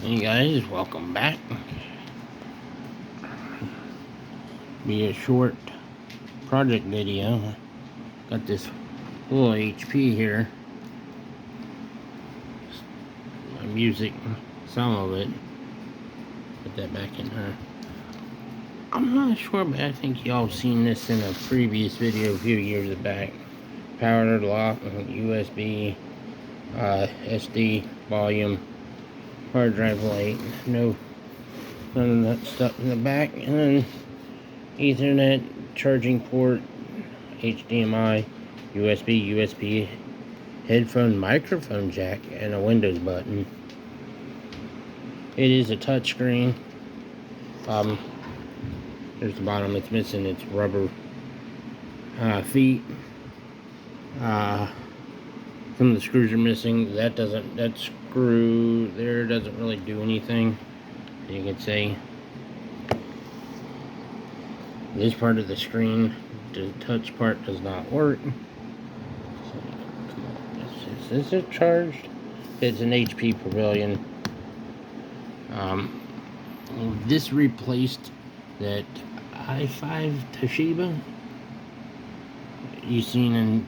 Hey guys, welcome back. Be a short project video. Got this little HP here. My music, some of it. Put that back in her. I'm not sure, but I think y'all seen this in a previous video a few years back. Power lock, USB, SD, volume, hard drive light. None of that stuff in the back, and then Ethernet, charging port, HDMI, USB, headphone, microphone jack, and a Windows button. It is a touchscreen. There's the bottom. It's missing its rubber feet. Some of the screws are missing. That screw there doesn't really do anything. You can see this part of the screen, the touch part, does not work. Is it charged? It's an HP Pavilion. This replaced that i5 Toshiba you've seen in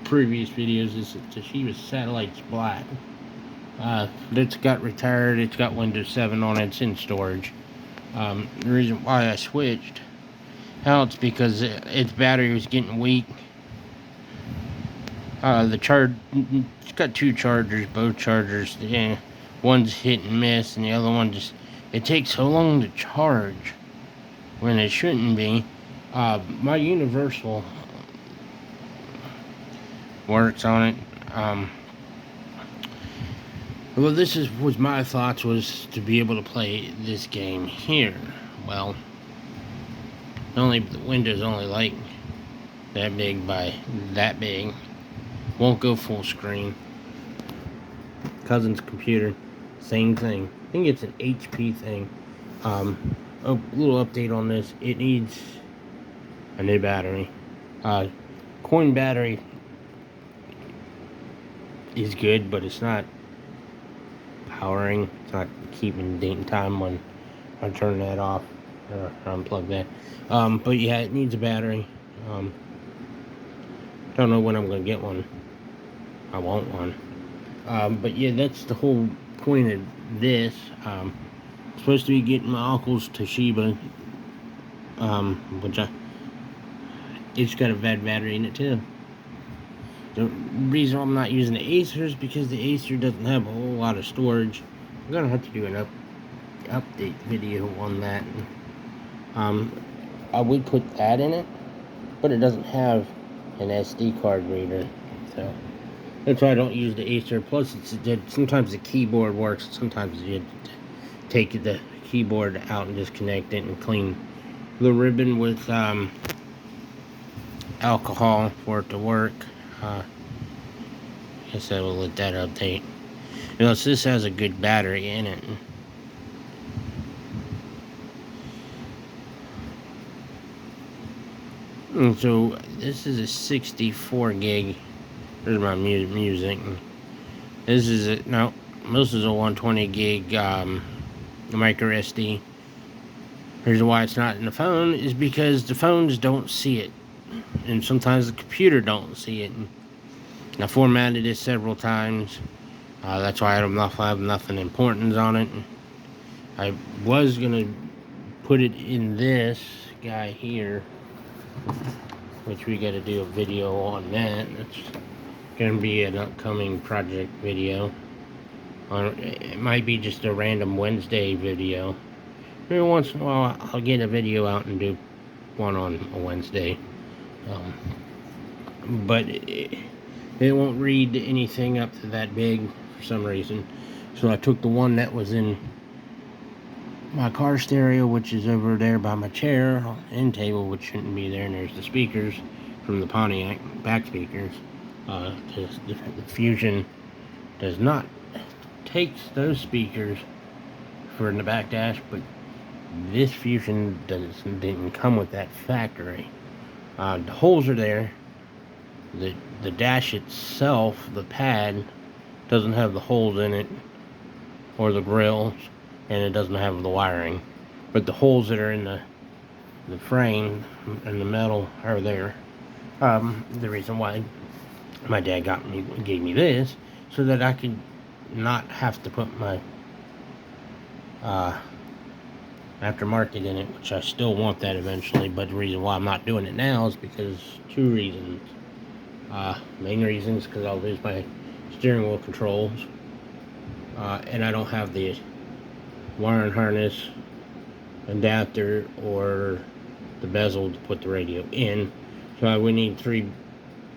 previous videos. This is Toshiba Satellite's black. It's got retired. It's got Windows 7 on it. It's in storage. The reason why I switched out is because its battery was getting weak. It's got two chargers, both chargers. Yeah, one's hit and miss, and the other one it takes so long to charge when it shouldn't be. My universal works on it. Well, was my thoughts, was to be able to play this game here. Well, the window's only like that big by that big. Won't go full screen. Cousin's computer, same thing. I think it's an HP thing. A little update on this. It needs a new battery. Coin battery is good, but it's not powering. It's not keeping date and time when I turn that off or unplug that. But yeah, it needs a battery. Don't know when I'm gonna get one. I want one. But yeah, that's the whole point of this. I'm supposed to be getting my uncle's Toshiba, it's got a bad battery in it too. The reason I'm not using the Acer is because the Acer doesn't have a whole lot of storage. I'm gonna have to do an update video on that. I would put that in it, but it doesn't have an SD card reader, so that's why I don't use the Acer. Plus, sometimes the keyboard works. Sometimes you take the keyboard out and disconnect it and clean the ribbon with alcohol for it to work. Guess I will let that update. So this has a good battery in it. And so this is a 64 gig. There's my music. This is this is a 120 gig micro SD. The reason why it's not in the phone is because the phones don't see it, and sometimes the computer don't see it. I formatted it several times. That's why I don't have nothing important on it. I was gonna put it in this guy here, which we got to do a video on that. That's gonna be an upcoming project video. It might be just a random Wednesday video. Every once in a while, I'll get a video out and do one on a Wednesday. But it won't read anything up to that big for some reason. So I took the one that was in my car stereo, which is over there by my chair, end table, which shouldn't be there, and there's the speakers from the Pontiac, back speakers. The Fusion does not take those speakers for in the back dash, but this Fusion didn't come with that factory. The holes are there. The dash itself, the pad, doesn't have the holes in it. or the grills, and it doesn't have the wiring. But the holes that are in the frame and the metal are there. The reason why my dad gave me this, so that I could not have to put my aftermarket in it, which I still want that eventually. But the reason why I'm not doing it now is because two reasons. Main reasons because I'll lose my steering wheel controls, and I don't have the wiring harness, adapter, or the bezel to put the radio in. So I would need 3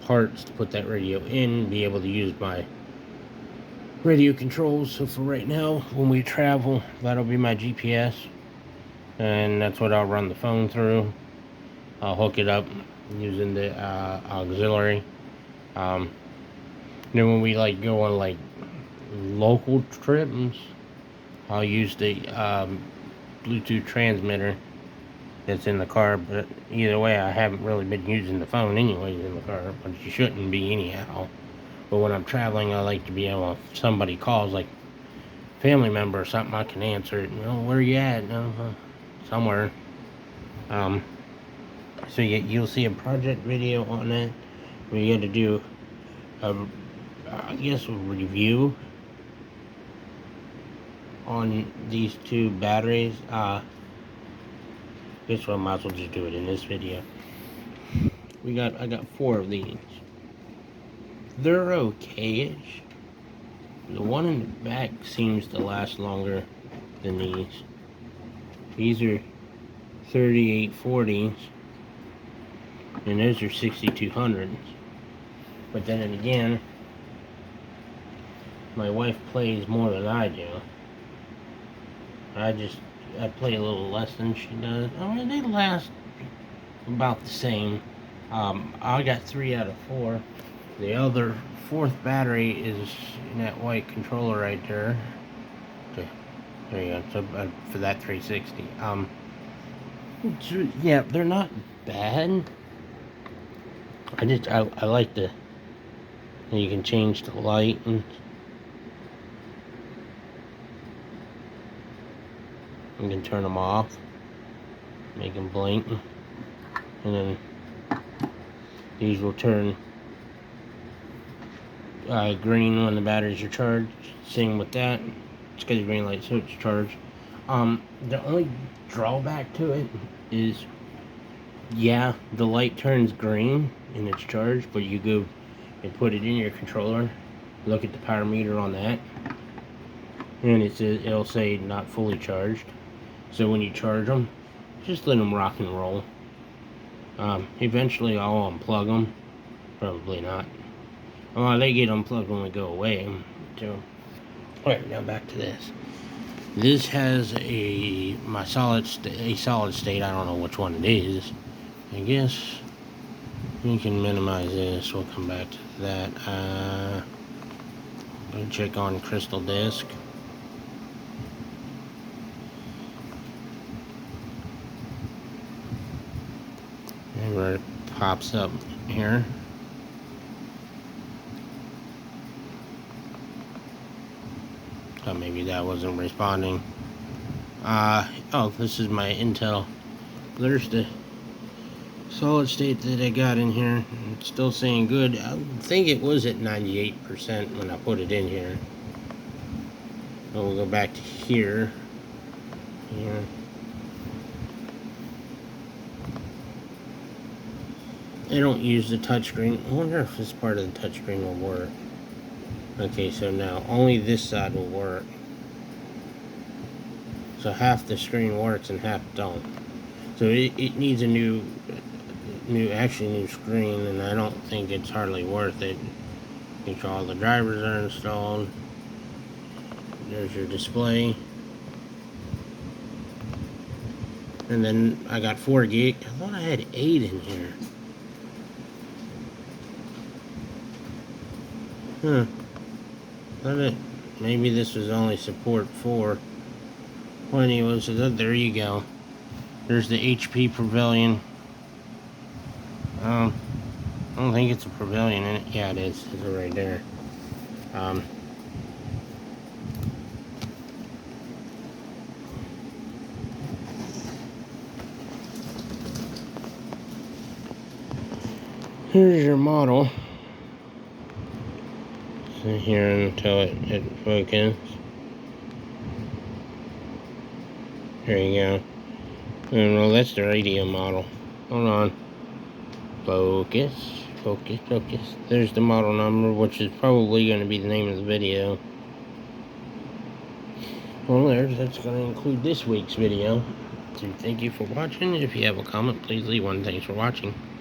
parts to put that radio in, be able to use my radio controls. So for right now, when we travel, that'll be my GPS, and that's what I'll run the phone through. I'll hook it up using the auxiliary. Then when we go on local trips, I'll use the Bluetooth transmitter that's in the car. But either way, I haven't really been using the phone anyways in the car, but you shouldn't be anyhow. But when I'm traveling, I like to be able, if somebody calls, like family member or something, I can answer it. Where you at? Somewhere. So you'll see a project video on that. We got to do I guess a review on these 2 batteries. This one, I might as well just do it in this video. I got 4 of these. They're okay-ish. The one in the back seems to last longer than these. These are 3840s, and those are 6200s. But then again, my wife plays more than I do. I play a little less than she does. I mean, they last about the same. I got 3 out of 4. The other 4th battery is in that white controller right there. Okay, there you go. So for that 360. Yeah, they're not bad. I like the. You can change the light and you can turn them off, make them blink, and then these will turn green when the batteries are charged. Same with that. It's got the green light, so it's charged. The only drawback to it is, yeah, the light turns green and it's charged, but you go and put it in your controller, look at the power meter on that, and it'll say not fully charged. So when you charge them, just let them rock and roll. Eventually I'll unplug them. Probably not. Well, they get unplugged when we go away. So, alright, now back to this. This has a solid state. I don't know which one it is. I guess we can minimize this. We'll come back to that. Go check on crystal disk. And where it pops up here. Oh, maybe that wasn't responding. Oh, this is my Intel. There's the solid state that I got in here. It's still saying good. I think it was at 98% when I put it in here. So we'll go back to here. Here. I don't use the touchscreen. I wonder if this part of the touchscreen will work. Okay, so now only this side will work. So half the screen works and half don't. So it needs a new screen, and I don't think it's hardly worth it. Make sure all the drivers are installed. There's your display. And then I got 4 gig. I thought I had 8 in here. Maybe this was only support 4. Well, anyways, so there you go. There's the HP Pavilion. I don't think it's a Pavilion in it. Yeah, it is. It's right there. Here's your model. Sit here until it focuses. There you go. And well, that's the radio model. Hold on. Focus. Focus, focus. There's the model number, which is probably going to be the name of the video. Well, that's going to include this week's video. So thank you for watching. If you have a comment, please leave one. Thanks for watching.